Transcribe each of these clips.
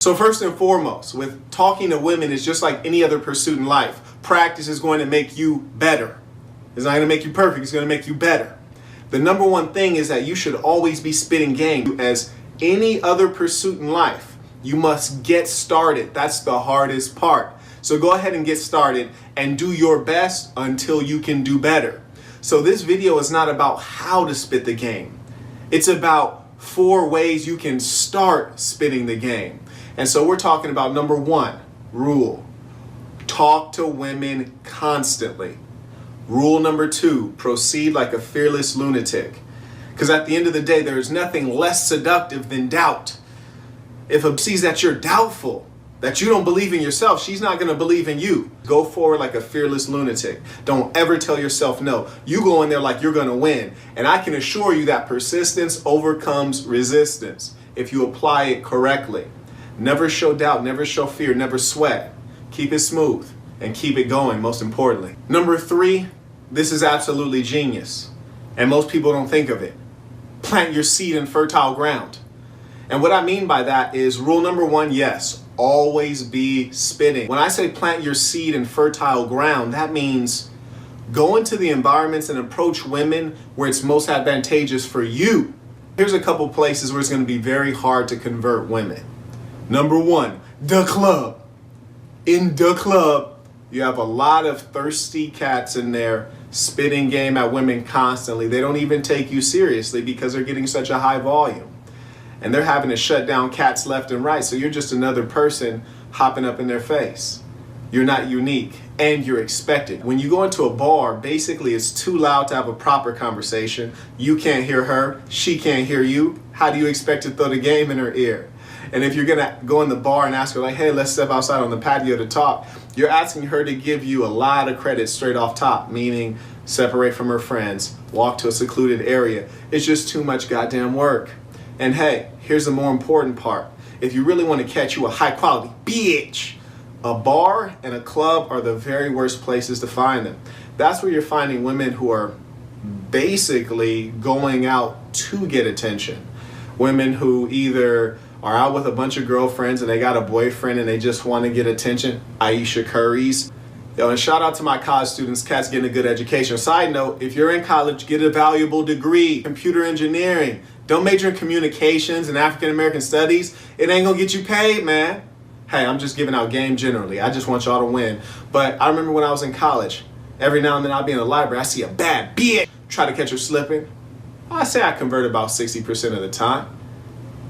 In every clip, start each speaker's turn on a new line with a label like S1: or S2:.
S1: So first and foremost, with talking to women, it's just like any other pursuit in life. Practice is going to make you better. It's not going to make you perfect. It's going to make you better. The number one thing is that you should always be spitting game. As any other pursuit in life, you must get started. That's the hardest part. So go ahead and get started and do your best until you can do better. So this video is not about how to spit the game. It's about 4 ways you can start spitting the game. And so we're talking about number 1, rule. Talk to women constantly. Rule number 2, proceed like a fearless lunatic. Because at the end of the day, there is nothing less seductive than doubt. If a sees that you're doubtful, that you don't believe in yourself, she's not going to believe in you. Go forward like a fearless lunatic. Don't ever tell yourself no. You go in there like you're going to win. And I can assure you that persistence overcomes resistance if you apply it correctly. Never show doubt, never show fear, never sweat. Keep it smooth and keep it going, most importantly. Number 3, this is absolutely genius. And most people don't think of it. Plant your seed in fertile ground. And what I mean by that is rule number 1, yes, always be spitting. When I say plant your seed in fertile ground, that means go into the environments and approach women where it's most advantageous for you. Here's a couple places where it's going to be very hard to convert women. Number 1, the club. In the club, you have a lot of thirsty cats in there spitting game at women constantly. They don't even take you seriously because they're getting such a high volume. And they're having to shut down cats left and right. So you're just another person hopping up in their face. You're not unique and you're expected. When you go into a bar, basically it's too loud to have a proper conversation. You can't hear her. She can't hear you. How do you expect to throw the game in her ear? And if you're going to go in the bar and ask her like, hey, let's step outside on the patio to talk, you're asking her to give you a lot of credit straight off top, meaning separate from her friends, walk to a secluded area. It's just too much goddamn work. And hey, here's the more important part. If you really want to catch you a high quality bitch, a bar and a club are the very worst places to find them. That's where you're finding women who are basically going out to get attention. Women who either are out with a bunch of girlfriends and they got a boyfriend and they just want to get attention. Aisha Curry's. Yo, and shout out to my college students, cats getting a good education. Side note, if you're in college, get a valuable degree, computer engineering. Don't major in communications and African American studies. It ain't gonna get you paid, man. Hey, I'm just giving out game generally. I just want y'all to win. But I remember when I was in college, every now and then I'd be in the library, I see a bad bitch, try to catch her slipping. I say I convert about 60% of the time.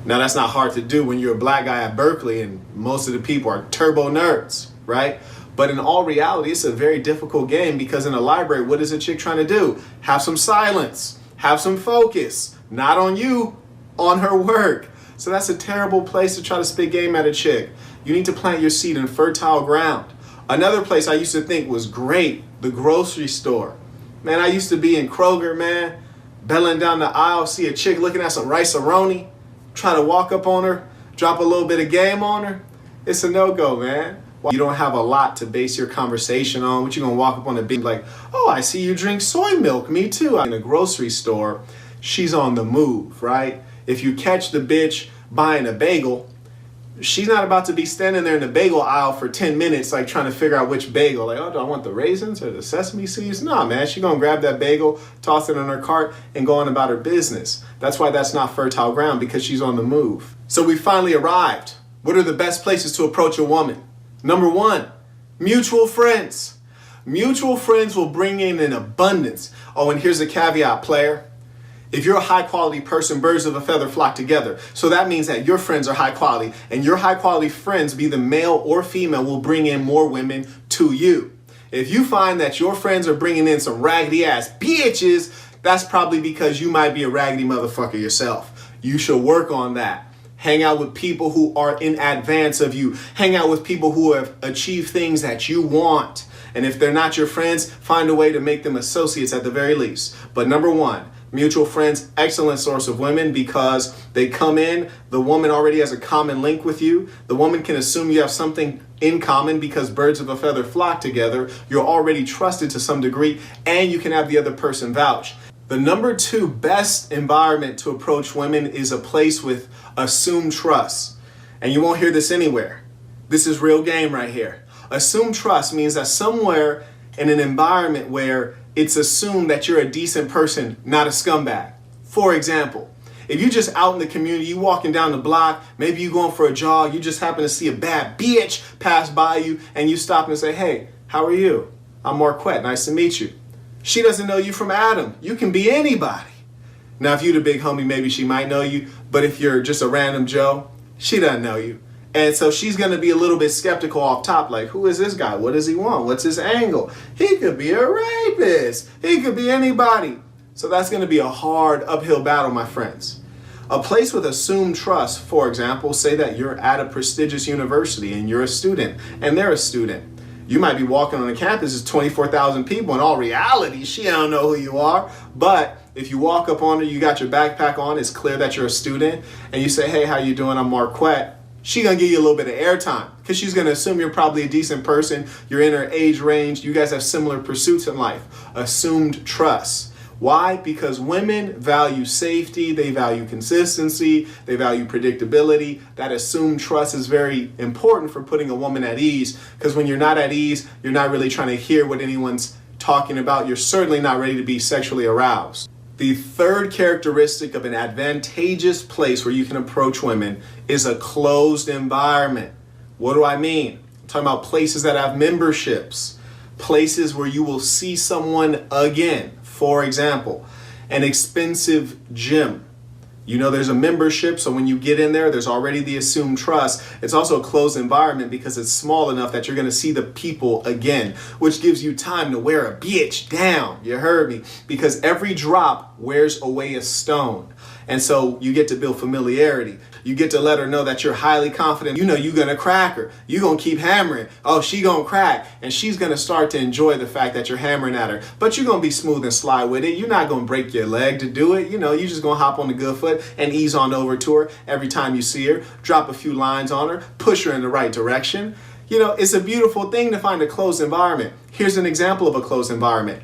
S1: Now that's not hard to do when you're a black guy at Berkeley and most of the people are turbo nerds, right? But in all reality, it's a very difficult game because in a library, what is a chick trying to do? Have some silence, have some focus, not on you, on her work. So that's a terrible place to try to spit game at a chick. You need to plant your seed in fertile ground. Another place I used to think was great, the grocery store. Man, I used to be in Kroger, man, belling down the aisle, see a chick looking at some rice-a-roni, try to walk up on her, drop a little bit of game on her. It's a no-go, man. You don't have a lot to base your conversation on. What you gonna walk up on a big like, oh, I see you drink soy milk, me too. In a grocery store, she's on the move, right? If you catch the bitch buying a bagel, she's not about to be standing there in the bagel aisle for 10 minutes like trying to figure out which bagel. Like, oh, do I want the raisins or the sesame seeds? Nah, man, she gonna grab that bagel, toss it in her cart, and go on about her business. That's why that's not fertile ground, because she's on the move. So we finally arrived. What are the best places to approach a woman? Number 1, mutual friends. Mutual friends will bring in an abundance. Oh, and here's a caveat, player. If you're a high quality person, birds of a feather flock together. So that means that your friends are high quality, and your high quality friends, be the male or female, will bring in more women to you. If you find that your friends are bringing in some raggedy ass bitches, that's probably because you might be a raggedy motherfucker yourself. You should work on that. Hang out with people who are in advance of you. Hang out with people who have achieved things that you want. And if they're not your friends, find a way to make them associates at the very least. But number 1, mutual friends, excellent source of women because they come in, the woman already has a common link with you. The woman can assume you have something in common because birds of a feather flock together. You're already trusted to some degree, and you can have the other person vouch. The number 2 best environment to approach women is a place with assumed trust. And you won't hear this anywhere. This is real game right here. Assumed trust means that somewhere in an environment where it's assumed that you're a decent person, not a scumbag. For example, if you're just out in the community, you walking down the block, maybe you going for a jog, you just happen to see a bad bitch pass by you, and you stop and say, hey, how are you? I'm Marquette, nice to meet you. She doesn't know you from Adam. You can be anybody. Now, if you're the big homie, maybe she might know you, but if you're just a random Joe, she doesn't know you. And so she's going to be a little bit skeptical off top, like, who is this guy? What does he want? What's his angle? He could be a rapist. He could be anybody. So that's going to be a hard uphill battle, my friends. A place with assumed trust, for example, say that you're at a prestigious university and you're a student and they're a student. You might be walking on a campus, there's 24,000 people. In all reality, she don't know who you are. But if you walk up on her, you got your backpack on, it's clear that you're a student, and you say, hey, how you doing? I'm Marquette. She's going to give you a little bit of airtime because she's going to assume you're probably a decent person. You're in her age range. You guys have similar pursuits in life. Assumed trust. Why? Because women value safety. They value consistency. They value predictability. That assumed trust is very important for putting a woman at ease, because when you're not at ease, you're not really trying to hear what anyone's talking about. You're certainly not ready to be sexually aroused. The third characteristic of an advantageous place where you can approach women is a closed environment. What do I mean? I'm talking about places that have memberships, places where you will see someone again. For example, an expensive gym. You know, there's a membership, so when you get in there, there's already the assumed trust. It's also a closed environment because it's small enough that you're going to see the people again, which gives you time to wear a bitch down. You heard me? Because every drop wears away a stone. And so you get to build familiarity. You get to let her know that you're highly confident. You know you're going to crack her. You're going to keep hammering. Oh, she going to crack. And she's going to start to enjoy the fact that you're hammering at her. But you're going to be smooth and sly with it. You're not going to break your leg to do it. You know, you're just going to hop on the good foot and ease on over to her every time you see her. Drop a few lines on her. Push her in the right direction. You know, it's a beautiful thing to find a closed environment. Here's an example of a closed environment.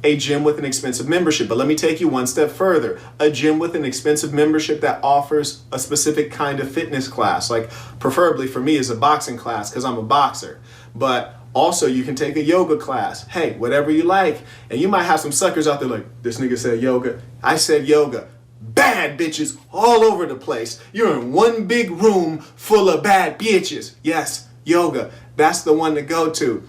S1: A gym with an expensive membership. But let me take you one step further. A gym with an expensive membership that offers a specific kind of fitness class. Like preferably for me is a boxing class because I'm a boxer. But also you can take a yoga class. Hey, whatever you like. And you might have some suckers out there like, this nigga said yoga. I said yoga. Bad bitches all over the place. You're in one big room full of bad bitches. Yes, yoga. That's the one to go to.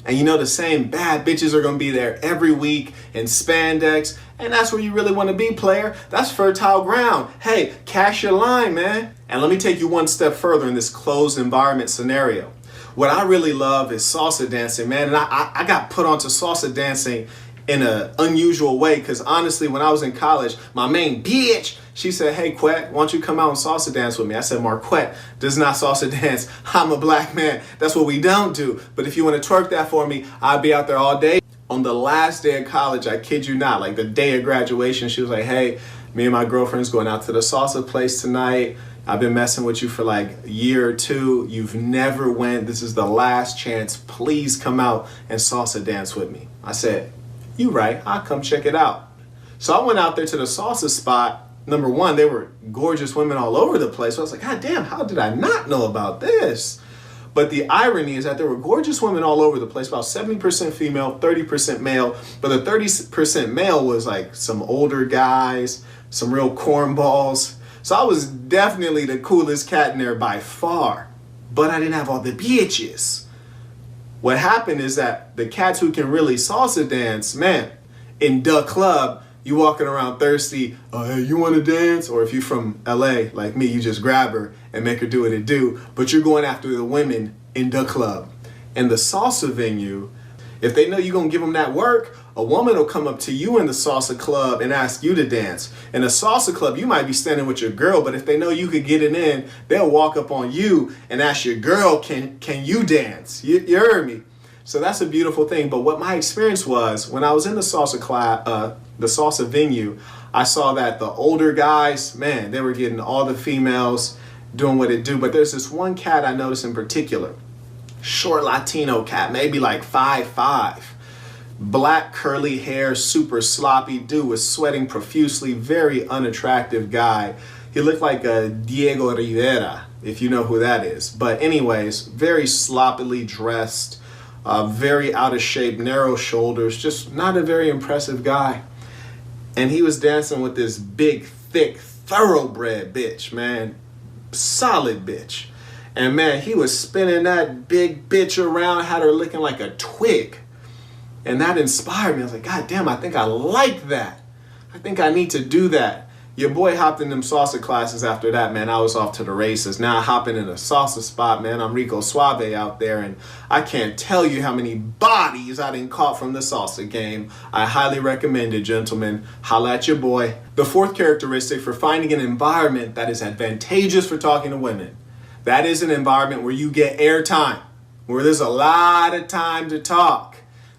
S1: And you know the same bad bitches are going to be there every week in spandex. And that's where you really want to be, player. That's fertile ground. Hey, cash your line, man. And let me take you one step further in this closed environment scenario. What I really love is salsa dancing, man. And I got put onto salsa dancing in an unusual way because honestly, when I was in college, my main bitch, she said, hey, Quet, why don't you come out and salsa dance with me? I said, Marquette does not salsa dance. I'm a black man. That's what we don't do. But if you want to twerk that for me, I'll be out there all day. On the last day of college, I kid you not, like the day of graduation, she was like, hey, me and my girlfriend's going out to the salsa place tonight. I've been messing with you for like a year or two. You've never went. This is the last chance. Please come out and salsa dance with me. I said, you right, I'll come check it out. So I went out there to the salsa spot. Number one, there were gorgeous women all over the place. So I was like, God damn, how did I not know about this? But the irony is that there were gorgeous women all over the place, about 70% female, 30% male. But the 30% male was like some older guys, some real cornballs. So I was definitely the coolest cat in there by far. But I didn't have all the bitches. What happened is that the cats who can really salsa dance, man, in the club, you walking around thirsty, oh, hey, you want to dance? Or if you're from LA, like me, you just grab her and make her do what it do. But you're going after the women in the club. And the salsa venue, if they know you're going to give them that work, a woman will come up to you in the salsa club and ask you to dance. In a salsa club, you might be standing with your girl, but if they know you could get it in, they'll walk up on you and ask your girl, can you dance? You heard me? So that's a beautiful thing. But what my experience was, when I was in the salsa class, the salsa venue, I saw that the older guys, man, they were getting all the females doing what it do. But there's this one cat I noticed in particular, short Latino cat, maybe like 5'5". Black curly hair, super sloppy dude, was sweating profusely, very unattractive guy. He looked like a Diego Rivera. if you know who that is. But anyways, very sloppily dressed, very out of shape, narrow shoulders, just not a very impressive guy. And he was dancing with this big, thick, thoroughbred bitch, man. Solid bitch. And man, he was spinning that big bitch around, had her looking like a twig. And that inspired me. I was like, God damn, I think I like that. I think I need to do that. Your boy hopped in them salsa classes after that, man. I was off to the races. Now I hopping in a salsa spot, man. I'm Rico Suave out there, and I can't tell you how many bodies I done caught from the salsa game. I highly recommend it, gentlemen. Holla at your boy. The fourth characteristic for finding an environment that is advantageous for talking to women, that is an environment where you get airtime, where there's a lot of time to talk.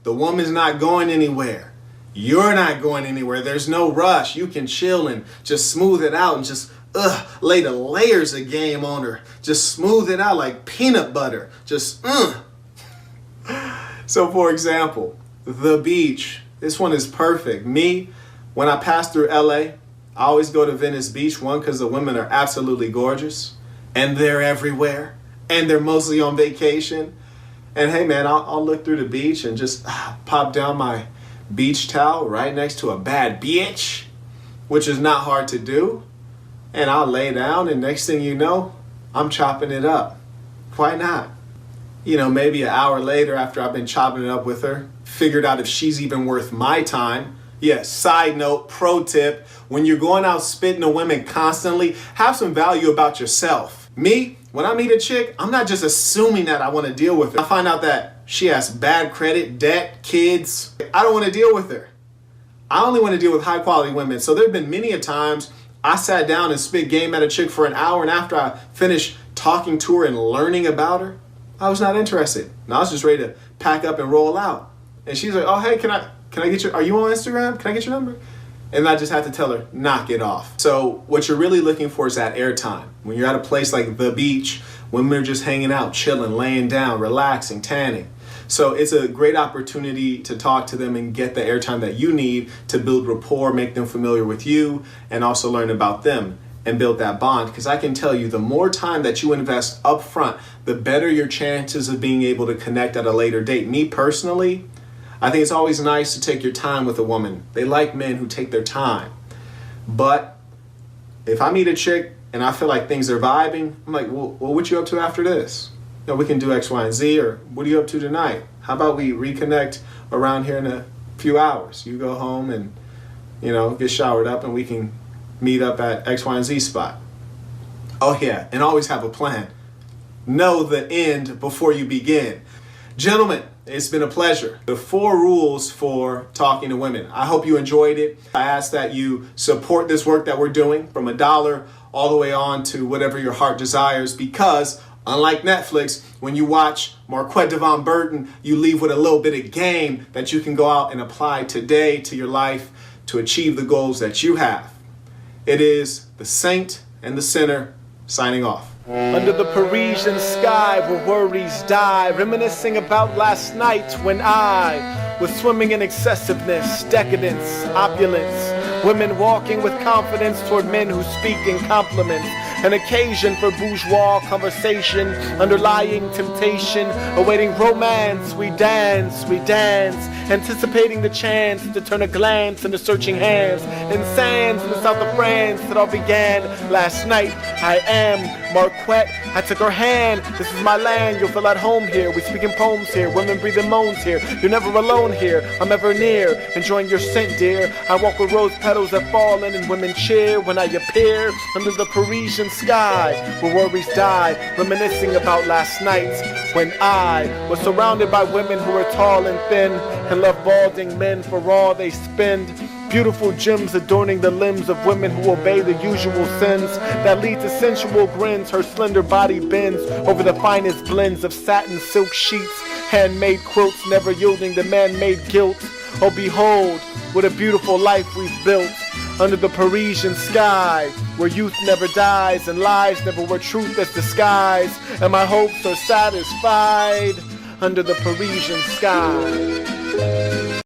S1: The woman's not going anywhere. You're not going anywhere. There's no rush. You can chill and just smooth it out and just lay the layers of game on her. Just smooth it out like peanut butter. Just So for example, the beach. This one is perfect. Me, when I pass through LA, I always go to Venice Beach. One, because the women are absolutely gorgeous. And they're everywhere. And they're mostly on vacation. And hey man, I'll look through the beach and just pop down my beach towel right next to a bad bitch, which is not hard to do. And I'll lay down, and next thing you know, I'm chopping it up. Why not? You know, maybe an hour later after I've been chopping it up with her, figured out if she's even worth my time. Yes, side note, pro tip, when you're going out spitting to women constantly, have some value about yourself. Me, when I meet a chick, I'm not just assuming that I want to deal with her. I find out that she has bad credit, debt, kids. I don't want to deal with her. I only want to deal with high quality women. So there have been many a times I sat down and spit game at a chick for an hour, and after I finished talking to her and learning about her, I was not interested. And I was just ready to pack up and roll out. And she's like, oh, hey, can I get your, are you on Instagram? Can I get your number? And I just had to tell her, knock it off. So what you're really looking for is that airtime. When you're at a place like the beach, women are just hanging out, chilling, laying down, relaxing, tanning. So it's a great opportunity to talk to them and get the airtime that you need to build rapport, make them familiar with you, and also learn about them and build that bond. Because I can tell you, the more time that you invest up front, the better your chances of being able to connect at a later date. Me personally, I think it's always nice to take your time with a woman. They like men who take their time. But if I meet a chick and I feel like things are vibing, I'm like, well, what you up to after this? You know, we can do X, Y, and Z, or what are you up to tonight? How about we reconnect around here in a few hours? You go home and, you know, get showered up, and we can meet up at X, Y, and Z spot. Oh yeah, and always have a plan. Know the end before you begin. Gentlemen, it's been a pleasure. The 4 rules for talking to women. I hope you enjoyed it. I ask that you support this work that we're doing from $1 all the way on to whatever your heart desires, because unlike Netflix, when you watch Marquettdavon Burton, you leave with a little bit of game that you can go out and apply today to your life to achieve the goals that you have. It is the Saint and the Sinner signing off.
S2: Under the Parisian sky where worries die, reminiscing about last night when I was swimming in excessiveness, decadence, opulence, women walking with confidence toward men who speak in compliments, an occasion for bourgeois conversation, underlying temptation, awaiting romance. We dance, anticipating the chance to turn a glance into searching hands in sands in the south of France. It all began last night. I am Marquette. I took her hand. This is my land. You'll feel at home here. We speak in poems here. Women breathe in moans here. You're never alone here. I'm ever near, enjoying your scent, dear. I walk with rose petals that fall in, and women cheer when I appear under the Parisian sky where worries die, reminiscing about last night when I was surrounded by women who were tall and thin and love balding men for all they spend. Beautiful gems adorning the limbs of women who obey the usual sins that lead to sensual grins. Her slender body bends over the finest blends of satin silk sheets, handmade quilts, never yielding to man-made guilt. Oh, behold, what a beautiful life we've built under the Parisian sky, where youth never dies and lies never wear truth as disguise, and my hopes are satisfied under the Parisian sky.